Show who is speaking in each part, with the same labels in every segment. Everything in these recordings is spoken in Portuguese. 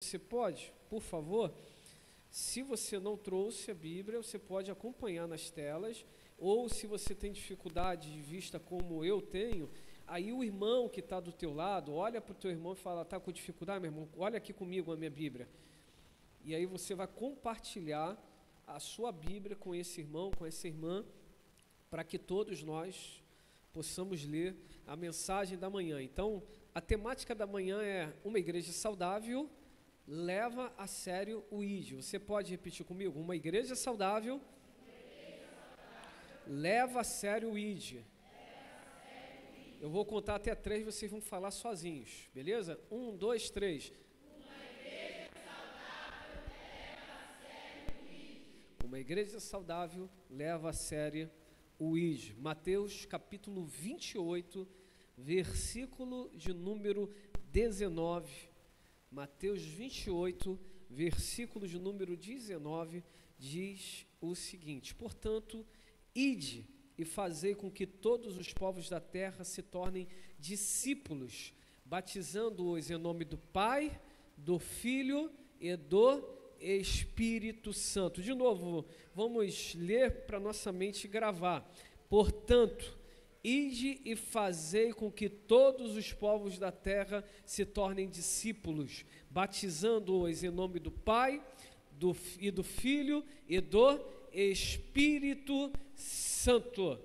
Speaker 1: você pode, por favor, se você não trouxe a Bíblia, você pode acompanhar nas telas, ou se você tem dificuldade de vista como eu tenho, aí o irmão que está do teu lado, olha para o teu irmão e fala, está com dificuldade, meu irmão? Olha aqui comigo a minha Bíblia. E aí você vai compartilhar a sua Bíblia com esse irmão, com essa irmã, para que todos nós possamos ler a mensagem da manhã. Então, a temática da manhã é uma igreja saudável, leva a sério o ID. Você pode repetir comigo? Uma igreja saudável, leva a sério o ID. Eu vou contar até 3, vocês vão falar sozinhos, beleza? 1, 2, 3. Uma igreja saudável leva a sério o ID. Mateus capítulo 28, versículo de número 19. Mateus 28, versículo de número 19, diz o seguinte: portanto, ide e fazei com que todos os povos da terra se tornem discípulos, batizando-os em nome do Pai, do Filho e do Espírito Santo. De novo, vamos ler para nossa mente gravar. Portanto, ide e fazei com que todos os povos da terra se tornem discípulos, batizando-os em nome do Pai, do Filho e do Espírito Santo.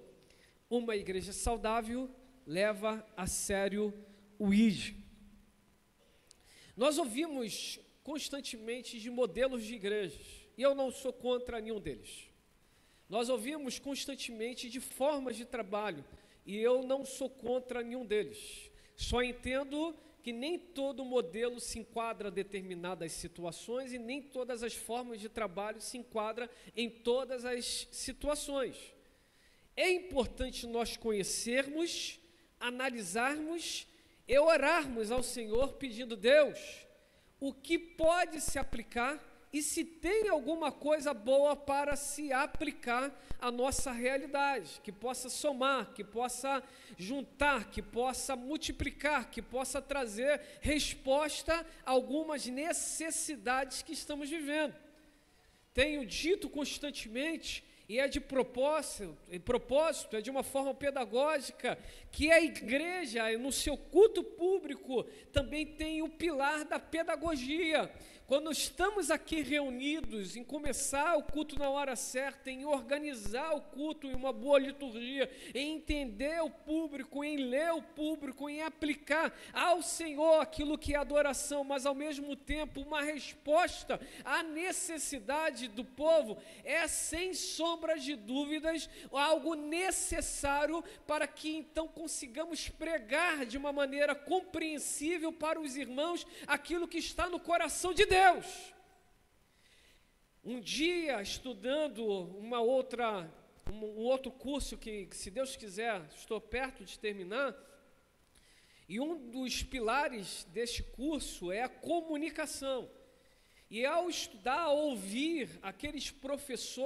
Speaker 1: Uma igreja saudável leva a sério o ID. Nós ouvimos constantemente de modelos de igrejas, e eu não sou contra nenhum deles. Nós ouvimos constantemente de formas de trabalho, e eu não sou contra nenhum deles. Só entendo que nem todo modelo se enquadra a determinadas situações e nem todas as formas de trabalho se enquadram em todas as situações. É importante nós conhecermos, analisarmos e orarmos ao Senhor pedindo: Deus, o que pode se aplicar e se tem alguma coisa boa para se aplicar à nossa realidade, que possa somar, que possa juntar, que possa multiplicar, que possa trazer resposta a algumas necessidades que estamos vivendo. Tenho dito constantemente, e é de propósito, é de uma forma pedagógica, que a igreja, no seu culto público, também tem o pilar da pedagogia. Quando estamos aqui reunidos em começar o culto na hora certa, em organizar o culto em uma boa liturgia, em entender o público, em ler o público, em aplicar ao Senhor aquilo que é adoração, mas ao mesmo tempo uma resposta à necessidade do povo, é sem sombra de dúvidas algo necessário para que então consigamos pregar de uma maneira compreensível para os irmãos aquilo que está no coração de Deus. Um dia, estudando um outro curso que, se Deus quiser, estou perto de terminar, e um dos pilares deste curso é a comunicação. E ao estudar, ao ouvir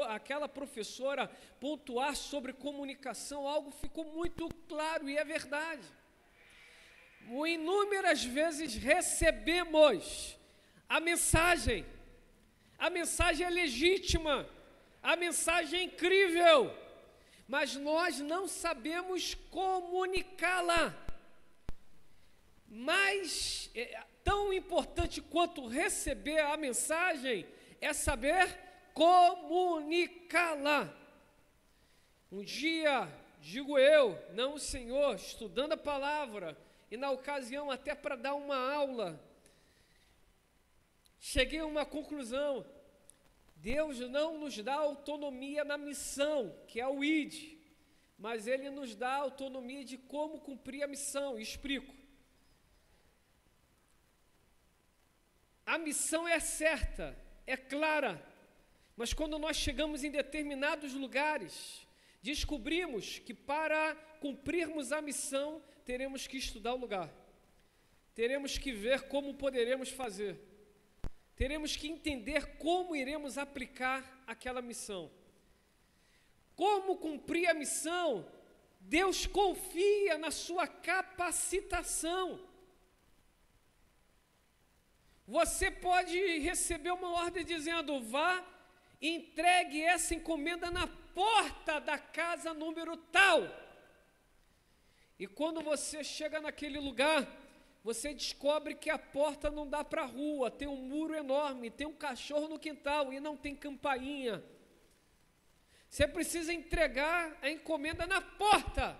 Speaker 1: aquela professora pontuar sobre comunicação, algo ficou muito claro, e é verdade. Inúmeras vezes recebemos a mensagem é legítima, a mensagem é incrível, mas nós não sabemos comunicá-la. Mas tão importante quanto receber a mensagem é saber comunicá-la. Um dia, digo eu, não o Senhor, estudando a palavra, e na ocasião até para dar uma aula, cheguei a uma conclusão: Deus não nos dá autonomia na missão, que é o ID, mas Ele nos dá autonomia de como cumprir a missão. E explico. A missão é certa, é clara, mas quando nós chegamos em determinados lugares, descobrimos que para cumprirmos a missão, teremos que estudar o lugar, teremos que ver como poderemos fazer, teremos que entender como iremos aplicar aquela missão. Como cumprir a missão? Deus confia na sua capacitação. Você pode receber uma ordem dizendo: vá, entregue essa encomenda na porta da casa número tal. E quando você chega naquele lugar, você descobre que a porta não dá para a rua, tem um muro enorme, tem um cachorro no quintal e não tem campainha. Você precisa entregar a encomenda na porta.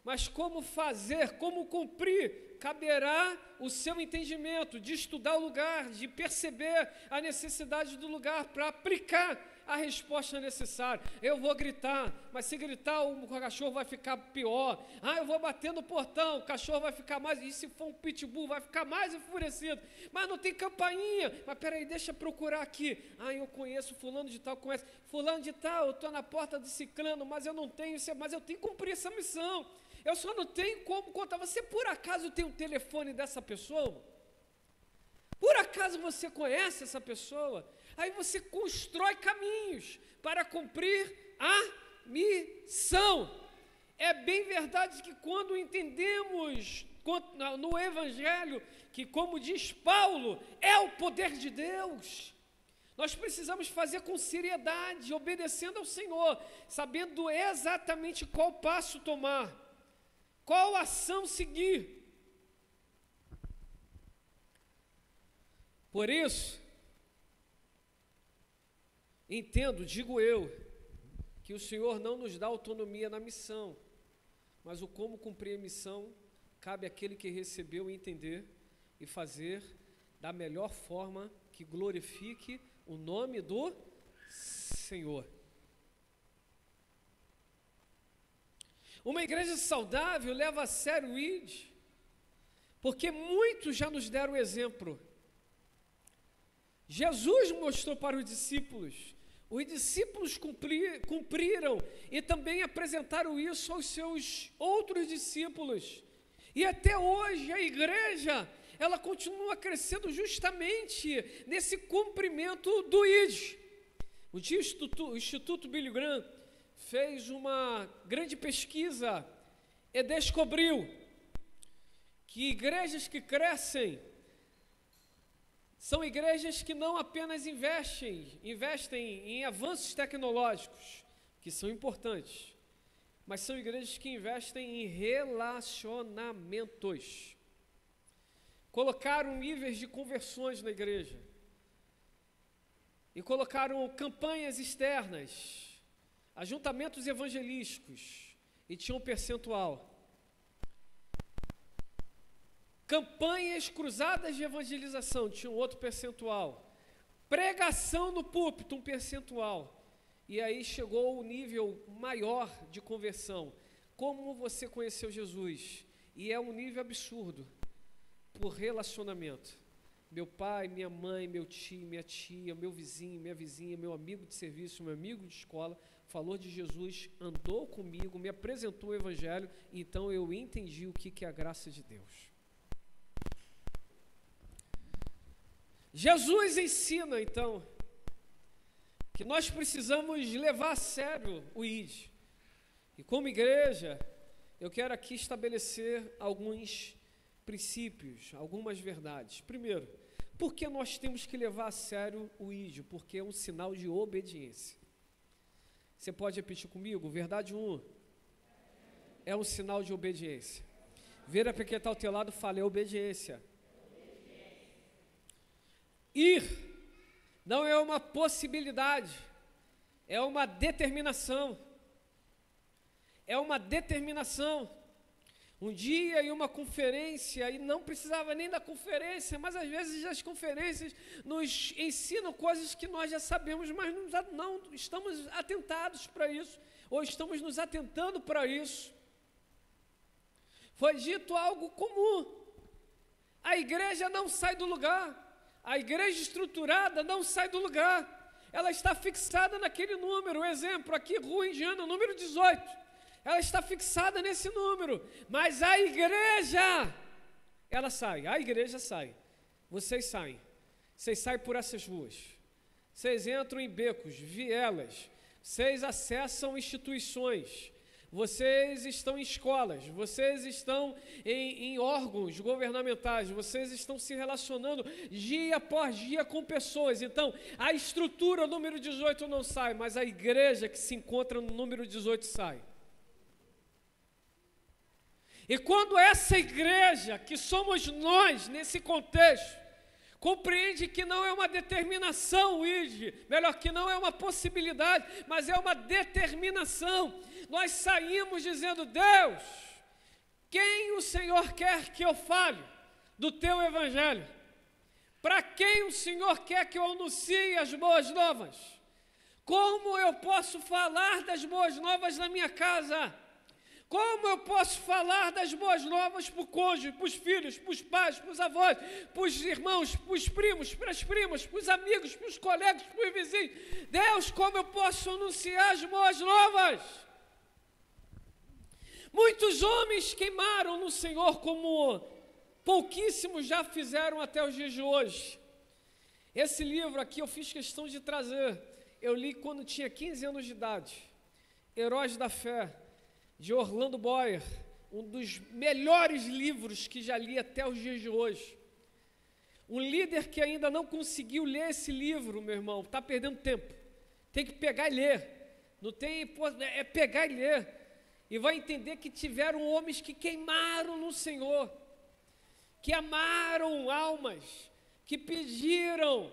Speaker 1: Mas como fazer, como cumprir, caberá o seu entendimento de estudar o lugar, de perceber a necessidade do lugar para aplicar a resposta necessária. Eu vou gritar, mas se gritar o cachorro vai ficar pior. Eu vou bater no portão, o cachorro vai ficar mais, e se for um pitbull vai ficar mais enfurecido. Mas não tem campainha. Mas peraí, deixa eu procurar aqui. Eu conheço fulano de tal, conhece fulano de tal, eu estou na porta do ciclano, mas eu não tenho, mas eu tenho que cumprir essa missão. Eu só não tenho como contar. Você por acaso tem o telefone dessa pessoa? Por acaso você conhece essa pessoa? Aí você constrói caminhos para cumprir a missão. É bem verdade que quando entendemos no Evangelho, que como diz Paulo, é o poder de Deus, nós precisamos fazer com seriedade, obedecendo ao Senhor, sabendo exatamente qual passo tomar, qual ação seguir. Por isso, digo eu, que o Senhor não nos dá autonomia na missão, mas o como cumprir a missão cabe àquele que recebeu entender e fazer da melhor forma que glorifique o nome do Senhor. Uma igreja saudável leva a sério o ID, porque muitos já nos deram exemplo. Jesus mostrou para os discípulos cumpriram e também apresentaram isso aos seus outros discípulos. E até hoje a igreja, ela continua crescendo justamente nesse cumprimento do ID. O Instituto Billy Graham fez uma grande pesquisa e descobriu que igrejas que crescem são igrejas que não apenas investem em avanços tecnológicos, que são importantes, mas são igrejas que investem em relacionamentos. Colocaram níveis de conversões na igreja e colocaram campanhas externas, ajuntamentos evangelísticos, e tinham um percentual. Campanhas cruzadas de evangelização, tinha um outro percentual. Pregação no púlpito, um percentual. E aí chegou o nível maior de conversão. Como você conheceu Jesus? E é um nível absurdo, por relacionamento. Meu pai, minha mãe, meu tio, minha tia, meu vizinho, minha vizinha, meu amigo de serviço, meu amigo de escola, falou de Jesus, andou comigo, me apresentou o Evangelho, então eu entendi o que é a graça de Deus. Jesus ensina, então, que nós precisamos levar a sério o ID. E como igreja, eu quero aqui estabelecer alguns princípios, algumas verdades. Primeiro, por que nós temos que levar a sério o ID? Porque é um sinal de obediência. Você pode repetir comigo? Verdade 1. É um sinal de obediência. Vira para quem está ao teu lado e fala, é obediência. Ir não é uma possibilidade, é uma determinação. É uma determinação. Um dia em uma conferência, e não precisava nem da conferência, mas às vezes as conferências nos ensinam coisas que nós já sabemos, mas não estamos atentados para isso, ou estamos nos atentando para isso. Foi dito algo comum: a igreja não sai do lugar. A igreja estruturada não sai do lugar, ela está fixada naquele número. Exemplo, aqui, Rua Indiana, número 18, ela está fixada nesse número, mas a igreja, ela sai, a igreja sai, vocês saem por essas ruas, vocês entram em becos, vielas, vocês acessam instituições, vocês estão em escolas, vocês estão em órgãos governamentais, vocês estão se relacionando dia após dia com pessoas. Então, a estrutura, o número 18 não sai, mas a igreja que se encontra no número 18 sai. E quando essa igreja, que somos nós nesse contexto, compreende que não é uma determinação, melhor, que não é uma possibilidade, mas é uma determinação. Nós saímos dizendo: Deus, quem o Senhor quer que eu fale do teu evangelho? Para quem o Senhor quer que eu anuncie as boas novas? Como eu posso falar das boas novas na minha casa? Como eu posso falar das boas novas para o cônjuge, para os filhos, para os pais, para os avós, para os irmãos, para os primos, para as primas, para os amigos, para os colegas, para os vizinhos? Deus, como eu posso anunciar as boas novas? Muitos homens queimaram no Senhor como pouquíssimos já fizeram até os dias de hoje. Esse livro aqui eu fiz questão de trazer. Eu li quando tinha 15 anos de idade. Heróis da Fé, de Orlando Boyer, um dos melhores livros que já li até os dias de hoje. Um líder que ainda não conseguiu ler esse livro, meu irmão, está perdendo tempo. Tem que pegar e ler. Não tem, é pegar e ler. E vai entender que tiveram homens que queimaram no Senhor, que amaram almas, que pediram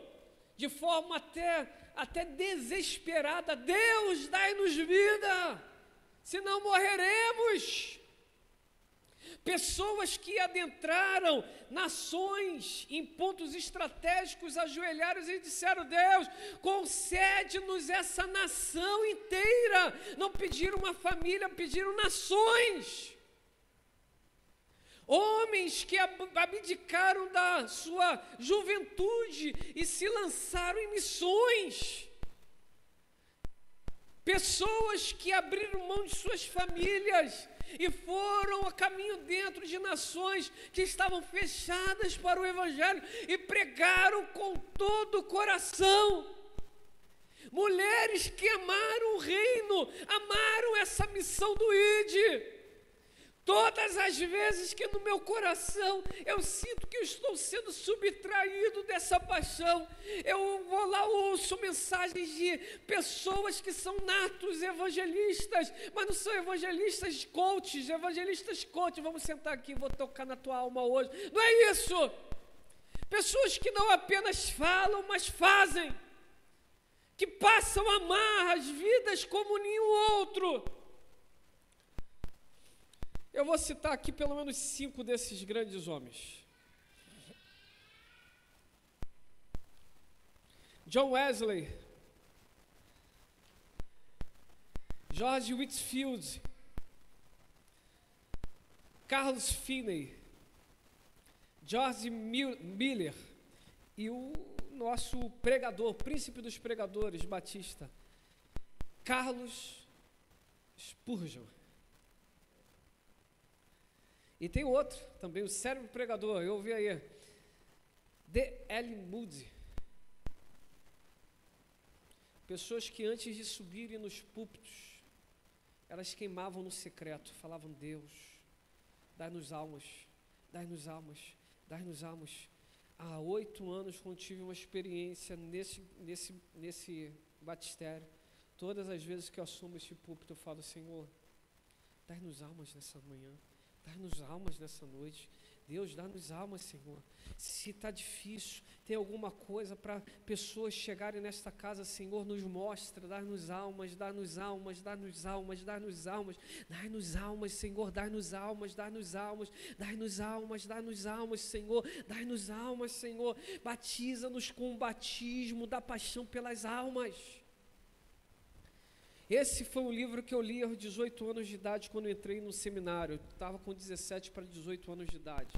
Speaker 1: de forma até desesperada: Deus, dai-nos vida, senão morreremos. Pessoas que adentraram nações em pontos estratégicos, ajoelharam e disseram: Deus, concede-nos essa nação inteira. Não pediram uma família, pediram nações. Homens que abdicaram da sua juventude e se lançaram em missões. Pessoas que abriram mão de suas famílias e foram a caminho dentro de nações que estavam fechadas para o Evangelho e pregaram com todo o coração. Mulheres que amaram o reino, amaram essa missão do ID. Todas as vezes que no meu coração eu sinto que eu estou sendo subtraído dessa paixão, eu vou lá, ouço mensagens de pessoas que são natos evangelistas, mas não são evangelistas coaches, vamos sentar aqui, vou tocar na tua alma hoje. Não é isso. Pessoas que não apenas falam, mas fazem, que passam a amar as vidas como nenhum outro. Eu vou citar aqui pelo menos 5 desses grandes homens. John Wesley, George Whitefield, Carlos Finney, George Miller e o nosso pregador, príncipe dos pregadores, Batista, Carlos Spurgeon. E tem outro também, o cérebro pregador, eu ouvi aí, D.L. Moody. Pessoas que antes de subirem nos púlpitos, elas queimavam no secreto, falavam: Deus, dai-nos almas, dai-nos almas, dai-nos almas. Há 8 anos, quando tive uma experiência nesse batistério, todas as vezes que eu assumo esse púlpito, eu falo: Senhor, dai-nos almas nessa manhã. Dá-nos almas nessa noite. Deus, dá-nos almas, Senhor. Se está difícil, tem alguma coisa para pessoas chegarem nesta casa, Senhor, nos mostra. Dá-nos almas, dá-nos almas, dá-nos almas, dá-nos almas. Dá-nos almas, Senhor, dá-nos almas, dá-nos almas. Dá-nos almas, dá-nos almas, Senhor. Dá-nos almas, Senhor. Batiza-nos com o batismo da paixão pelas almas. Esse foi um livro que eu li aos 18 anos de idade, quando eu entrei no seminário. Eu estava com 17 para 18 anos de idade.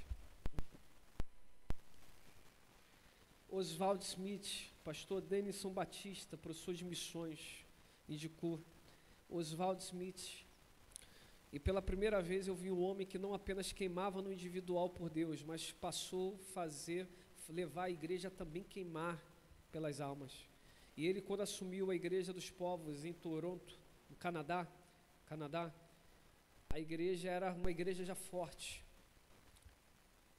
Speaker 1: Oswald Smith, pastor Denison Batista, professor de missões, indicou Oswald Smith. E pela primeira vez eu vi um homem que não apenas queimava no individual por Deus, mas passou a levar a igreja a também queimar pelas almas. E ele, quando assumiu a Igreja dos Povos em Toronto, no Canadá, A igreja era uma igreja já forte,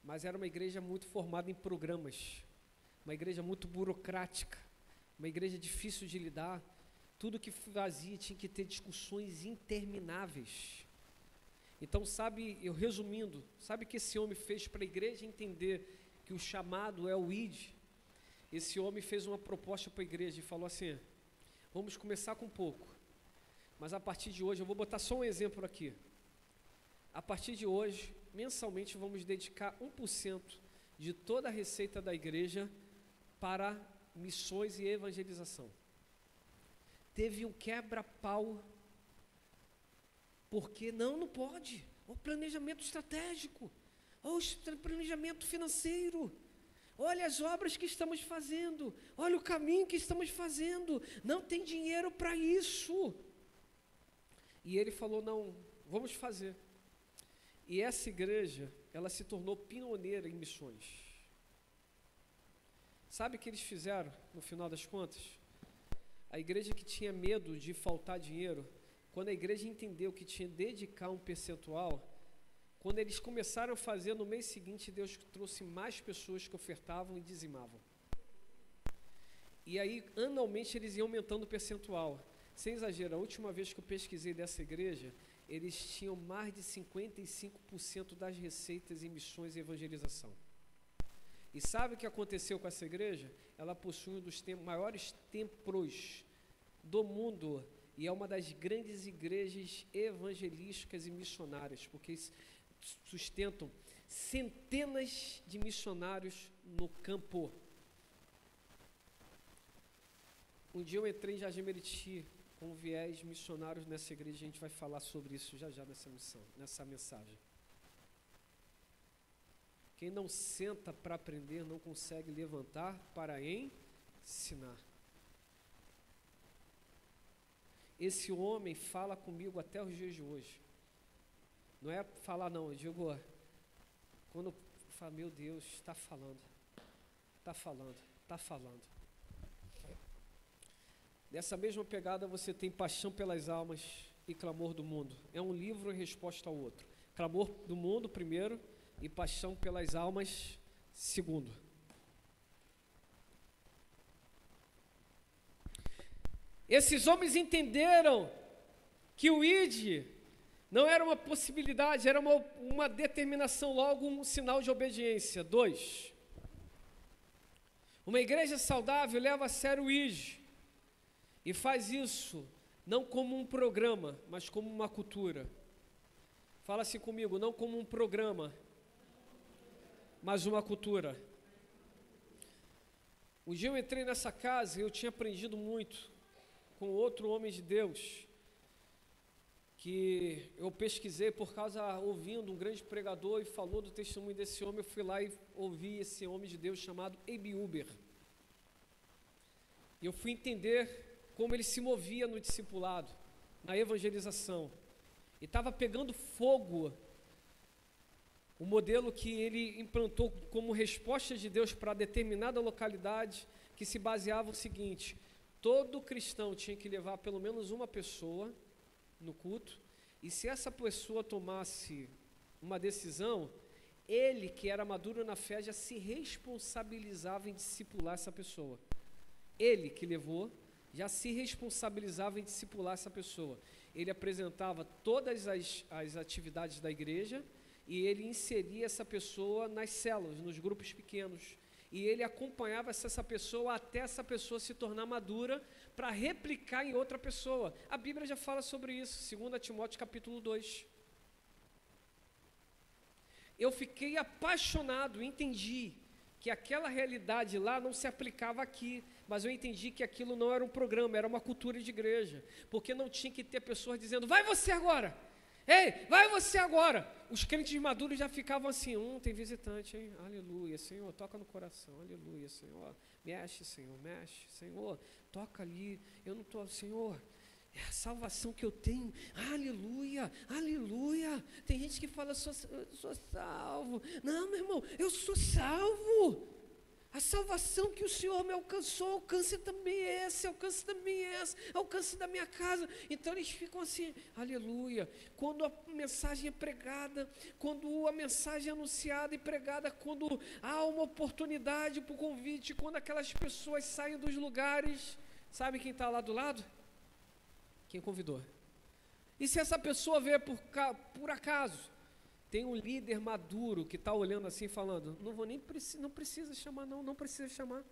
Speaker 1: mas era uma igreja muito formada em programas, uma igreja muito burocrática, uma igreja difícil de lidar. Tudo que fazia tinha que ter discussões intermináveis. Então, eu resumindo, sabe o que esse homem fez para a igreja entender que o chamado é o ID? Esse homem fez uma proposta para a igreja e falou assim: vamos começar com pouco, mas a partir de hoje, eu vou botar só um exemplo aqui. A partir de hoje, mensalmente, vamos dedicar 1% de toda a receita da igreja para missões e evangelização. Teve um quebra-pau, porque não pode. O planejamento estratégico, o planejamento financeiro, olha as obras que estamos fazendo, olha o caminho que estamos fazendo, não tem dinheiro para isso. E ele falou: não, vamos fazer. E essa igreja, ela se tornou pioneira em missões. Sabe o que eles fizeram, no final das contas? A igreja que tinha medo de faltar dinheiro, quando a igreja entendeu que tinha que dedicar um percentual, quando eles começaram a fazer, no mês seguinte, Deus trouxe mais pessoas que ofertavam e dizimavam. E aí, anualmente, eles iam aumentando o percentual. Sem exagero, a última vez que eu pesquisei dessa igreja, eles tinham mais de 55% das receitas em missões e evangelização. E sabe o que aconteceu com essa igreja? Ela possui um dos maiores templos do mundo e é uma das grandes igrejas evangelísticas e missionárias, porque sustentam centenas de missionários no campo. Um dia eu entrei em Jardim Meriti com viés missionários nessa igreja, a gente vai falar sobre isso já nessa mensagem. Quem não senta para aprender não consegue levantar para ensinar. Esse homem fala comigo até os dias de hoje. Não é falar não, eu digo, quando eu falo: meu Deus, está falando. Dessa mesma pegada você tem Paixão pelas Almas e Clamor do Mundo. É um livro em resposta ao outro. Clamor do Mundo primeiro e Paixão pelas Almas segundo. Esses homens entenderam que o ID não era uma possibilidade, era uma determinação, logo um sinal de obediência. 2. Uma igreja saudável leva a sério o ID e faz isso não como um programa, mas como uma cultura. Fala assim comigo: não como um programa, mas uma cultura. Um dia eu entrei nessa casa e eu tinha aprendido muito com outro homem de Deus, que eu pesquisei por causa, ouvindo um grande pregador e falou do testemunho desse homem, eu fui lá e ouvi esse homem de Deus chamado Abi Uber. E eu fui entender como ele se movia no discipulado, na evangelização. E estava pegando fogo o modelo que ele implantou como resposta de Deus para determinada localidade, que se baseava no seguinte: todo cristão tinha que levar pelo menos uma pessoa no culto, e se essa pessoa tomasse uma decisão, ele, que era maduro na fé, já se responsabilizava em discipular essa pessoa. Ele que levou, já se responsabilizava em discipular essa pessoa. Ele apresentava todas as atividades da igreja e ele inseria essa pessoa nas células, nos grupos pequenos. E ele acompanhava essa pessoa até essa pessoa se tornar madura para replicar em outra pessoa. A Bíblia já fala sobre isso, 2 Timóteo capítulo 2. Eu fiquei apaixonado, entendi que aquela realidade lá não se aplicava aqui, mas eu entendi que aquilo não era um programa, era uma cultura de igreja, porque não tinha que ter pessoas dizendo: vai você agora, ei, vai você agora. Os crentes maduros já ficavam assim: tem visitante, hein? Aleluia, Senhor, toca no coração, aleluia, Senhor, mexe, Senhor, toca ali, eu não estou, Senhor, é a salvação que eu tenho, aleluia, aleluia. Tem gente que fala: eu sou salvo. Não, meu irmão, eu sou salvo. A salvação que o Senhor me alcançou, alcance também esse, alcance também essa, alcance da minha casa. Então eles ficam assim, aleluia. Quando a mensagem é pregada, quando a mensagem é anunciada e pregada, quando há uma oportunidade para o convite, quando aquelas pessoas saem dos lugares, sabe quem está lá do lado? Quem convidou. E se essa pessoa vier por acaso, tem um líder maduro que está olhando assim falando, não precisa chamar não precisa chamar.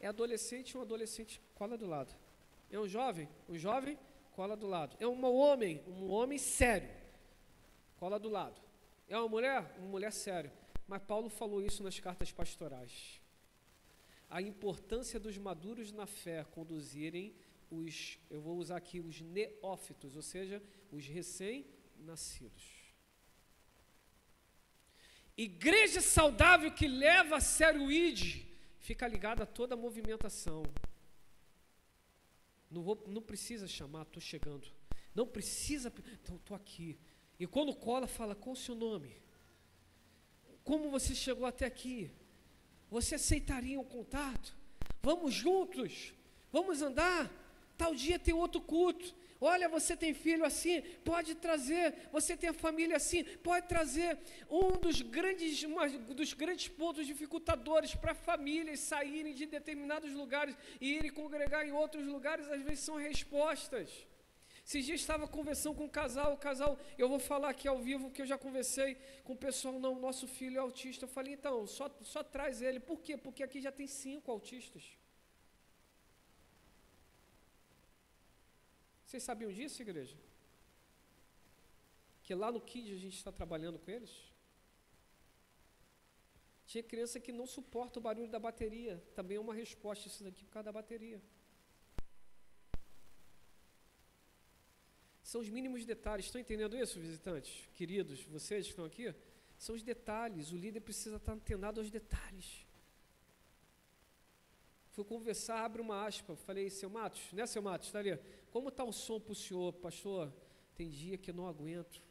Speaker 1: É adolescente, um adolescente cola do lado. É um jovem, cola do lado. É um homem sério, cola do lado. É uma mulher séria. Mas Paulo falou isso nas cartas pastorais. A importância dos maduros na fé conduzirem eu vou usar aqui os neófitos, ou seja, os recém-nascidos. Igreja saudável que leva a sério o ID, fica ligada a toda a movimentação. Não precisa chamar, estou chegando. Não precisa, estou aqui. E quando cola, fala, qual o seu nome? Como você chegou até aqui? Você aceitaria um contato? Vamos juntos, vamos andar. Tal dia tem outro culto. Olha, você tem filho assim, pode trazer. Você tem a família assim, pode trazer. Um dos grandes pontos dificultadores para famílias saírem de determinados lugares e irem congregar em outros lugares, às vezes são respostas. Esses dias estava conversando com o casal, eu vou falar aqui ao vivo que eu já conversei com o pessoal, não, nosso filho é autista. Eu falei, então, só traz ele. Por quê? Porque aqui já tem 5 autistas. Vocês sabiam disso, igreja? Que lá no Kids a gente está trabalhando com eles? Tinha criança que não suporta o barulho da bateria. Também é uma resposta isso daqui por causa da bateria. São os mínimos detalhes. Estão entendendo isso, visitantes? Queridos, vocês que estão aqui? São os detalhes. O líder precisa estar antenado aos detalhes. Fui conversar, abre uma aspa. Falei, seu Matos, né, seu Matos? Está ali. Como está o som para o senhor, pastor? Tem dia que eu não aguento.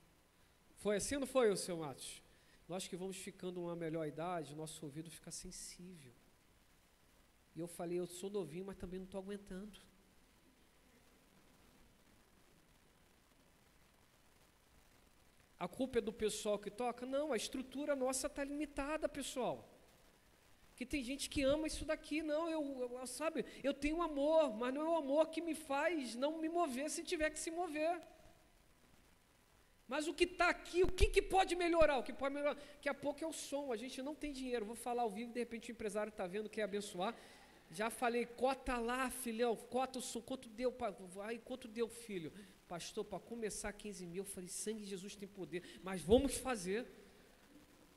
Speaker 1: Foi assim ou não foi, seu Matos? Nós que vamos ficando uma melhor idade, nosso ouvido fica sensível. E eu falei, eu sou novinho, mas também não estou aguentando. A culpa é do pessoal que toca? Não, a estrutura nossa está limitada, pessoal. Que tem gente que ama isso daqui, não, sabe, eu tenho amor, mas não é o amor que me faz não me mover se tiver que se mover. Mas o que está aqui, o que pode melhorar? O que pode melhorar? Daqui a pouco é o som, a gente não tem dinheiro, vou falar ao vivo, de repente o empresário está vendo, quer abençoar. Já falei, cota lá, filhão, cota o som, quanto deu, filho? Pastor, para começar 15 mil, eu falei, sangue de Jesus tem poder, mas vamos fazer.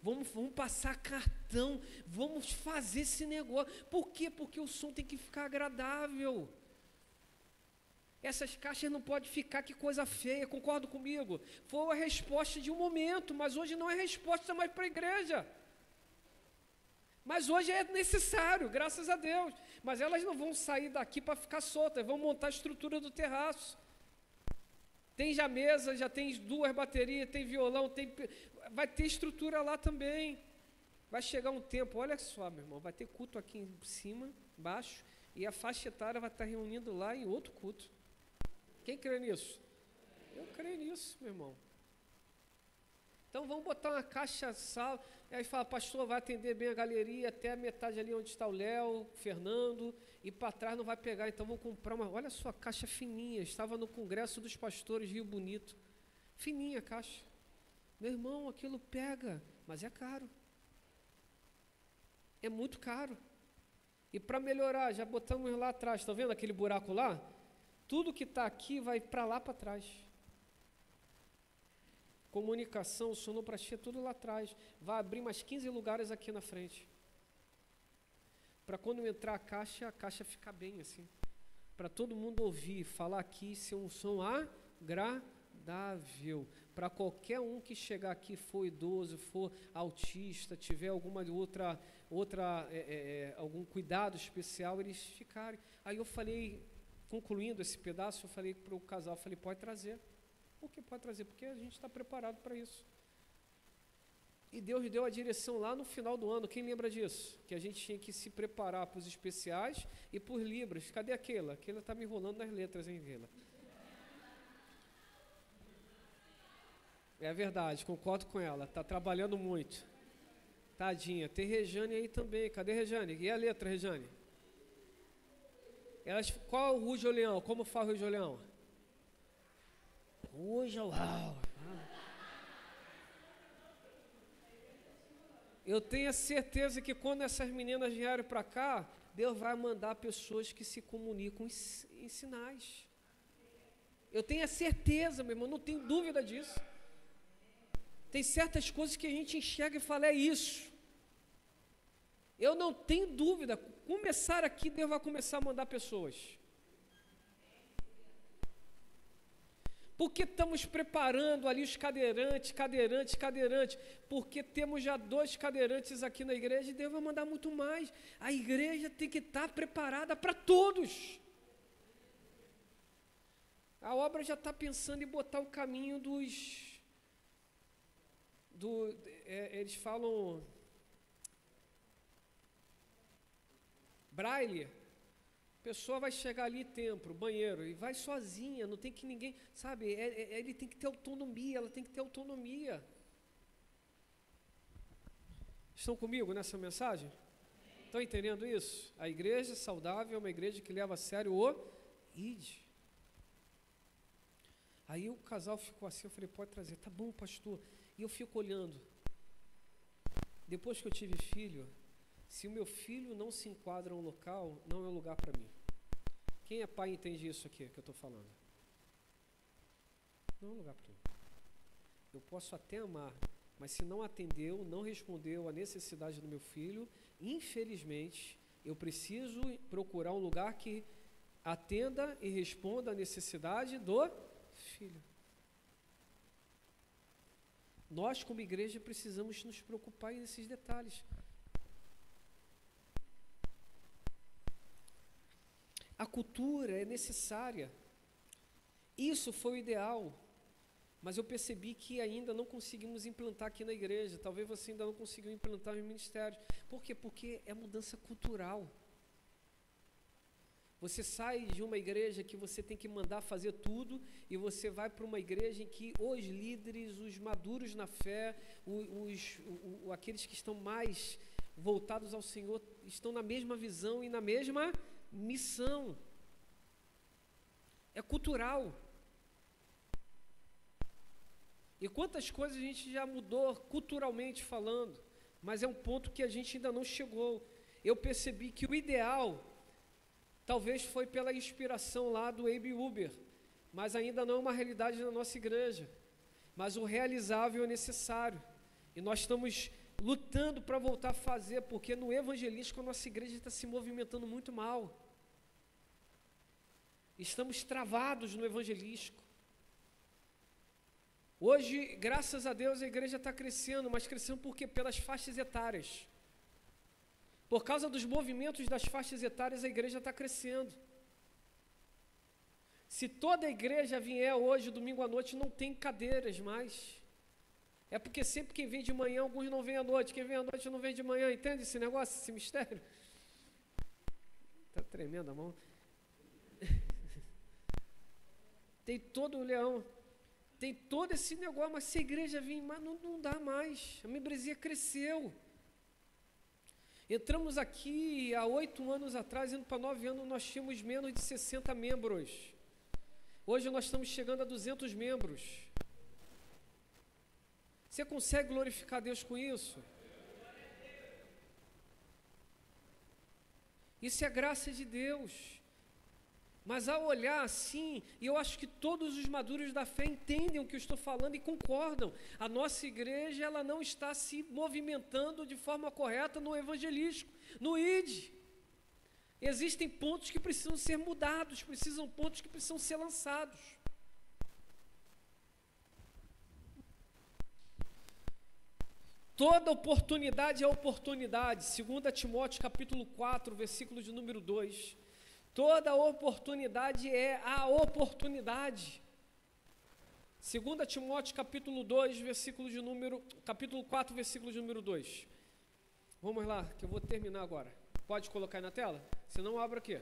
Speaker 1: Vamos passar cartão, vamos fazer esse negócio. Por quê? Porque o som tem que ficar agradável. Essas caixas não podem ficar, que coisa feia, concorda comigo? Foi a resposta de um momento, mas hoje não é resposta mais para a igreja. Mas hoje é necessário, graças a Deus. Mas elas não vão sair daqui para ficar soltas, vão montar a estrutura do terraço. Tem já mesa, já tem 2 baterias, tem violão, vai ter estrutura lá também. Vai chegar um tempo, olha só, meu irmão, vai ter culto aqui em cima, embaixo, e a faixa etária vai estar reunindo lá em outro culto. Quem crê nisso? Eu creio nisso, meu irmão. Então vamos botar uma caixa sal, aí fala, pastor, vai atender bem a galeria, até a metade ali onde está o Léo, Fernando, e para trás não vai pegar, então vamos comprar olha só, a caixa fininha, estava no Congresso dos Pastores, Rio Bonito, fininha a caixa. Meu irmão, aquilo pega, mas é caro. É muito caro. E para melhorar, já botamos lá atrás, está vendo aquele buraco lá? Tudo que está aqui vai para lá para trás. Comunicação, sonoplastia, tudo lá atrás. Vai abrir mais 15 lugares aqui na frente. Para quando entrar a caixa ficar bem assim. Para todo mundo ouvir, falar aqui, ser um som agradável. Para qualquer um que chegar aqui, for idoso, for autista, tiver alguma algum cuidado especial, eles ficarem. Aí eu falei, concluindo esse pedaço, eu falei para o casal, pode trazer. Por que pode trazer? Porque a gente está preparado para isso. E Deus deu a direção lá no final do ano. Quem lembra disso? Que a gente tinha que se preparar para os especiais e por Libras. Cadê aquela? Aquela está me enrolando nas letras, hein, Vila? É verdade, concordo com ela. Está trabalhando muito. Tadinha. Tem Rejane aí também. Cadê Rejane? E a letra, Rejane? Qual é o Rujo Leão? Como fala o Rujo Leão? Rujo, uau! Eu tenho a certeza que quando essas meninas vierem para cá, Deus vai mandar pessoas que se comunicam em sinais. Eu tenho a certeza, meu irmão, não tenho dúvida disso. Tem certas coisas que a gente enxerga e fala, é isso. Eu não tenho dúvida, começar aqui, Deus vai começar a mandar pessoas. Porque estamos preparando ali os cadeirantes, porque temos já 2 cadeirantes aqui na igreja e Deus vai mandar muito mais. A igreja tem que estar preparada para todos. A obra já está pensando em botar o caminho eles falam braille. A pessoa vai chegar ali, templo, banheiro, e vai sozinha, não tem que ninguém, sabe, ele tem que ter autonomia, ela tem que ter autonomia. Estão comigo nessa mensagem? Estão entendendo isso? A igreja saudável é uma igreja que leva a sério o ID. Aí o casal ficou assim, eu falei, pode trazer. Tá bom, pastor. E eu fico olhando. Depois que eu tive filho, se o meu filho não se enquadra em um local, não é um lugar para mim. Quem é pai entende isso aqui que eu estou falando? Não é um lugar para mim. Eu posso até amar, mas se não atendeu, não respondeu à necessidade do meu filho, infelizmente, eu preciso procurar um lugar que atenda e responda à necessidade do filho. Nós, como igreja, precisamos nos preocupar nesses detalhes. A cultura é necessária. Isso foi o ideal. Mas eu percebi que ainda não conseguimos implantar aqui na igreja. Talvez você ainda não conseguiu implantar nos ministérios. Por quê? Porque é mudança cultural. Você sai de uma igreja que você tem que mandar fazer tudo e você vai para uma igreja em que os líderes, os maduros na fé, aqueles que estão mais voltados ao Senhor, estão na mesma visão e na mesma missão. É cultural. E quantas coisas a gente já mudou culturalmente falando, mas é um ponto que a gente ainda não chegou. Eu percebi que o ideal talvez foi pela inspiração lá do Abe Uber, mas ainda não é uma realidade na nossa igreja. Mas o realizável é necessário. E nós estamos lutando para voltar a fazer, porque no evangelístico a nossa igreja está se movimentando muito mal. Estamos travados no evangelístico. Hoje, graças a Deus, a igreja está crescendo, mas crescendo por quê? Pelas faixas etárias. Por causa dos movimentos das faixas etárias, a igreja está crescendo. Se toda a igreja vier hoje, domingo à noite, não tem cadeiras mais. É porque sempre quem vem de manhã, alguns não vêm à noite. Quem vem à noite não vem de manhã. Entende esse negócio, esse mistério? Está tremendo a mão. Tem todo o leão. Tem todo esse negócio, mas se a igreja vir, mas não dá mais. A membresia cresceu. Entramos aqui há 8 anos atrás, indo para 9 anos, nós tínhamos menos de 60 membros. Hoje nós estamos chegando a 200 membros. Você consegue glorificar a Deus com isso? Isso é graça de Deus. Mas ao olhar assim, e eu acho que todos os maduros da fé entendem o que eu estou falando e concordam. A nossa igreja, ela não está se movimentando de forma correta no evangelístico, no ID. Existem pontos que precisam ser mudados, pontos que precisam ser lançados. Toda oportunidade é oportunidade. 2 Timóteo capítulo 4, versículo de número 2. Toda oportunidade é a oportunidade. 2 Timóteo capítulo 2, capítulo 4, versículo de número 2. Vamos lá, que eu vou terminar agora. Pode colocar aí na tela? Se não, abra aqui.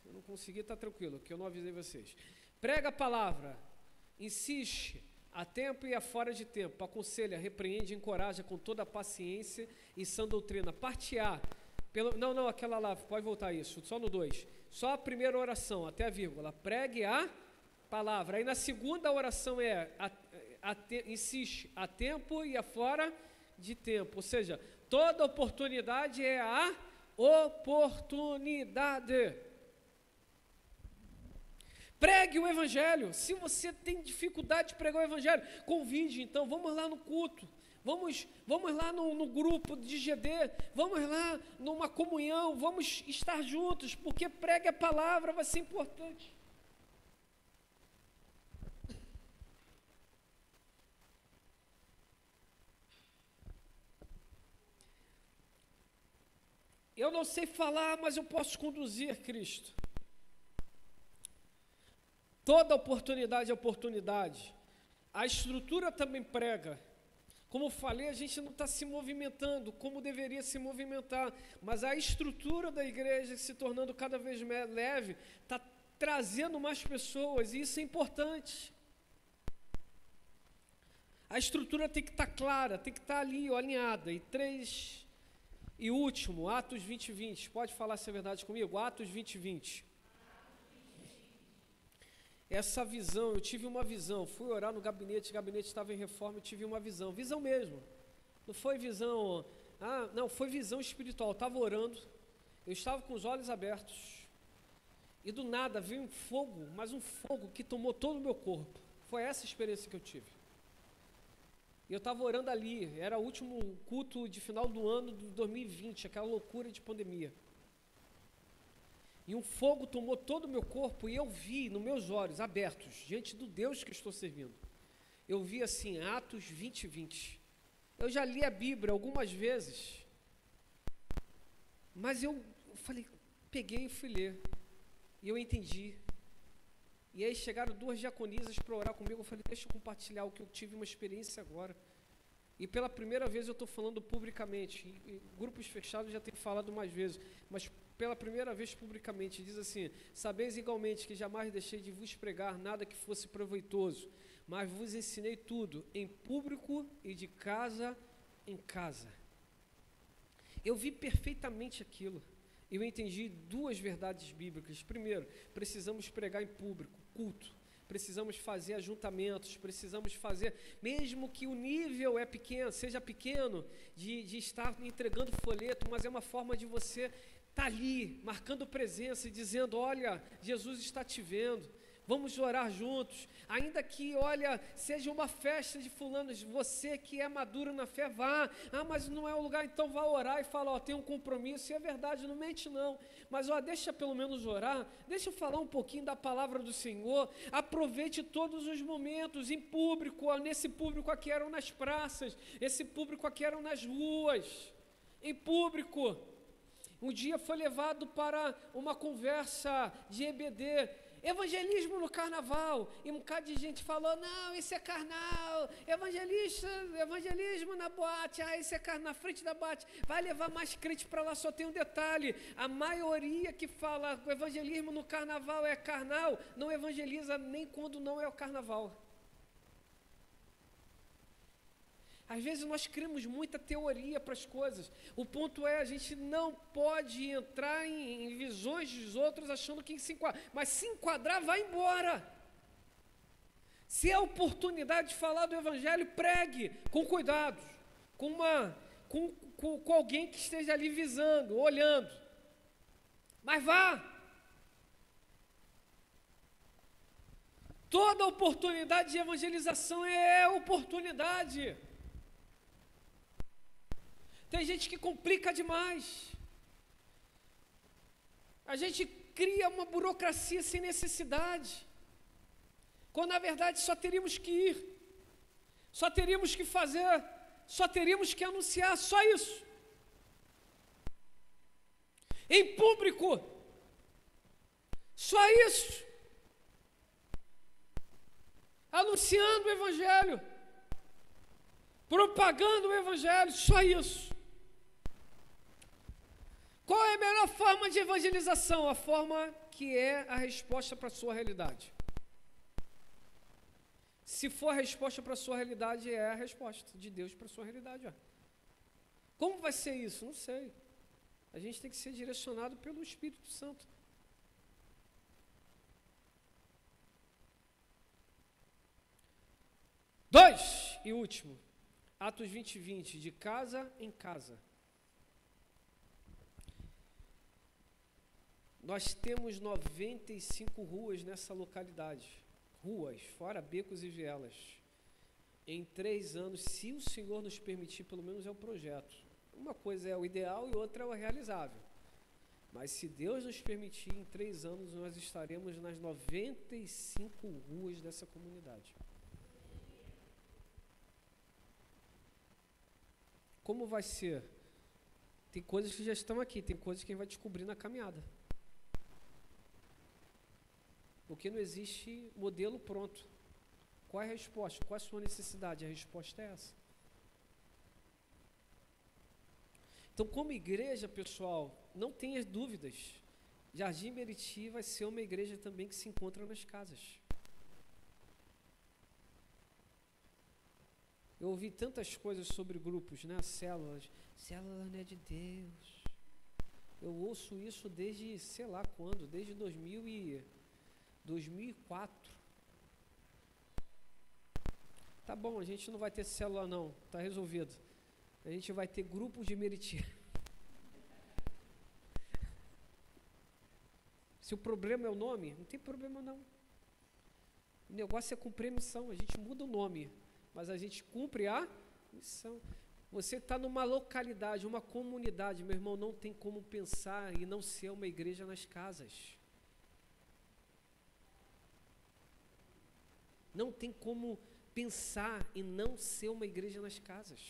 Speaker 1: Se eu não conseguir, está tranquilo, que eu não avisei vocês. Prega a palavra, insiste, a tempo e a fora de tempo, aconselha, repreende, encoraja com toda a paciência e sã doutrina. Parte A, não, aquela lá, pode voltar isso, só no 2. Só a primeira oração, até a vírgula, pregue a palavra. Aí na segunda oração insiste, a tempo e a fora de tempo. Ou seja, toda oportunidade é a oportunidade. Pregue o evangelho. Se você tem dificuldade de pregar o evangelho, convide, então, vamos lá no culto. Vamos lá no grupo de GD, vamos lá numa comunhão, vamos estar juntos, porque pregue a palavra, vai ser importante. Eu não sei falar, mas eu posso conduzir Cristo. Toda oportunidade é oportunidade. A estrutura também prega. Como falei, a gente não está se movimentando como deveria se movimentar, mas a estrutura da igreja se tornando cada vez mais leve, está trazendo mais pessoas, e isso é importante. A estrutura tem que estar clara, tem que estar ali, alinhada. E último, Atos 20:20. Pode falar essa verdade comigo? Atos 20:20. Essa visão, eu tive uma visão, fui orar no gabinete, o gabinete estava em reforma, eu tive uma visão mesmo, não foi visão, foi visão espiritual, eu estava orando, eu estava com os olhos abertos, e do nada veio um fogo, mas um fogo que tomou todo o meu corpo, foi essa experiência que eu tive, e eu estava orando ali, era o último culto de final do ano de 2020, aquela loucura de pandemia, e um fogo tomou todo o meu corpo, e eu vi, nos meus olhos abertos, diante do Deus que eu estou servindo, eu vi assim, Atos 20:20. Eu já li a Bíblia algumas vezes, mas eu falei, peguei e fui ler, e eu entendi. E aí chegaram 2 diaconisas para orar comigo, eu falei, deixa eu compartilhar o que eu tive uma experiência agora. E pela primeira vez eu estou falando publicamente, e grupos fechados já tenho falado mais vezes, mas pela primeira vez publicamente, diz assim, sabeis igualmente que jamais deixei de vos pregar nada que fosse proveitoso, mas vos ensinei tudo, em público e de casa em casa. Eu vi perfeitamente aquilo, eu entendi 2 verdades bíblicas. Primeiro, precisamos pregar em público, culto. Precisamos fazer ajuntamentos, precisamos fazer, mesmo que o nível seja pequeno, de estar entregando folheto, mas é uma forma de você estar ali, marcando presença e dizendo, olha, Jesus está te vendo, vamos orar juntos, ainda que, olha, seja uma festa de fulanos, você que é maduro na fé, vá, mas não é o lugar, então vá orar e fala, tem um compromisso, e é verdade, não mente não, mas deixa pelo menos orar, deixa eu falar um pouquinho da palavra do Senhor, aproveite todos os momentos, em público, nesse público aqui eram nas praças, esse público aqui eram nas ruas, em público. Um dia foi levado para uma conversa de EBD, evangelismo no carnaval, e um bocado de gente falou, não, isso é carnal, evangelismo na boate, isso é na frente da boate, vai levar mais crente para lá. Só tem um detalhe, a maioria que fala o evangelismo no carnaval é carnal, não evangeliza nem quando não é o carnaval. Às vezes nós criamos muita teoria para as coisas. O ponto é, a gente não pode entrar em visões dos outros achando que se enquadra. Mas se enquadrar, vai embora. Se é oportunidade de falar do evangelho, pregue com cuidado, com alguém que esteja ali visando, olhando. Mas vá. Toda oportunidade de evangelização é oportunidade. Tem gente que complica demais. A gente cria uma burocracia sem necessidade, quando na verdade só teríamos que ir, só teríamos que fazer, só teríamos que anunciar, só isso. Em público, só isso. anunciando o Evangelho, propagando o Evangelho, só isso. Qual é a melhor forma de evangelização? A forma que é a resposta para a sua realidade. Se for a resposta para a sua realidade, é a resposta de Deus para a sua realidade. Ó. Como vai ser isso? Não sei. A gente tem que ser direcionado pelo Espírito Santo. Dois, e último. Atos 20:20, de casa em casa. Nós temos 95 ruas nessa localidade. Ruas, fora becos e vielas. Em 3 anos, se o Senhor nos permitir, pelo menos é o projeto. Uma coisa é o ideal e outra é o realizável. Mas se Deus nos permitir, em 3 anos nós estaremos nas 95 ruas dessa comunidade. Como vai ser? Tem coisas que já estão aqui, tem coisas que a gente vai descobrir na caminhada. Porque não existe modelo pronto. Qual é a resposta? Qual é a sua necessidade? A resposta é essa. Então, como igreja, pessoal, não tenha dúvidas, Jardim Meriti vai ser uma igreja também que se encontra nas casas. Eu ouvi tantas coisas sobre grupos, né? Células. Célula não é de Deus. Eu ouço isso desde, sei lá quando, desde 2004. Tá bom, a gente não vai ter célula não, tá resolvido. A gente vai ter grupos de Meriti. Se o problema é o nome, não tem problema não. O negócio é cumprir a missão, a gente muda o nome, mas a gente cumpre a missão. Você está numa localidade, uma comunidade, meu irmão, não tem como pensar e não ser uma igreja nas casas. Não tem como pensar em não ser uma igreja nas casas.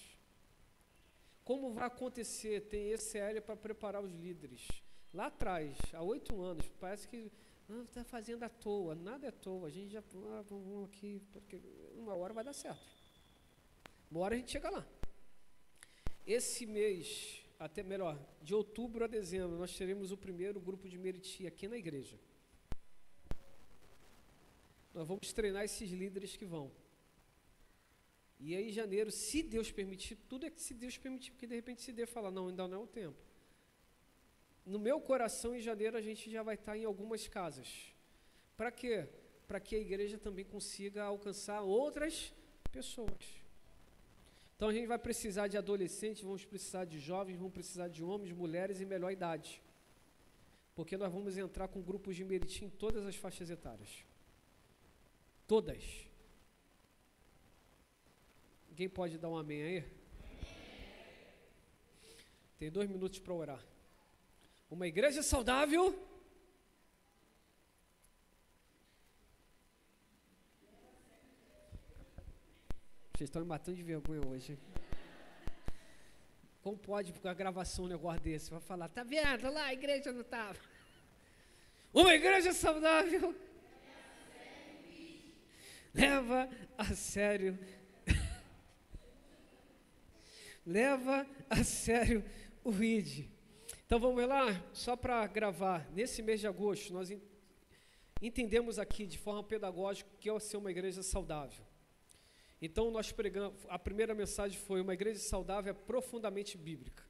Speaker 1: Como vai acontecer? Tem ECL para preparar os líderes. Lá atrás, há 8 anos, parece que está fazendo à toa. Nada é à toa. A gente já, vamos aqui, porque uma hora vai dar certo. Uma hora a gente chega lá. Esse mês, até melhor, de outubro a dezembro, nós teremos o primeiro grupo de Meriti aqui na igreja. Nós vamos treinar esses líderes que vão. E aí em janeiro, se Deus permitir, tudo é que se Deus permitir, porque de repente se Deus falar, não, ainda não é o tempo. No meu coração, em janeiro, a gente já vai estar em algumas casas. Para quê? Para que a igreja também consiga alcançar outras pessoas. Então a gente vai precisar de adolescentes, vamos precisar de jovens, vamos precisar de homens, mulheres e melhor idade. Porque nós vamos entrar com grupos de Meriti em todas as faixas etárias. Todas. Alguém pode dar um amém aí? Tem 2 minutos para orar. Uma igreja saudável. Vocês estão me matando de vergonha hoje. Como pode, com a gravação, um negócio desse? Vai falar, tá vendo lá, a igreja não estava. Uma igreja saudável. Leva a sério. Leva a sério o ID. Então vamos lá, só para gravar. Nesse mês de agosto, nós entendemos aqui de forma pedagógica o que é ser uma igreja saudável. Então nós pregamos, a primeira mensagem foi: uma igreja saudável é profundamente bíblica.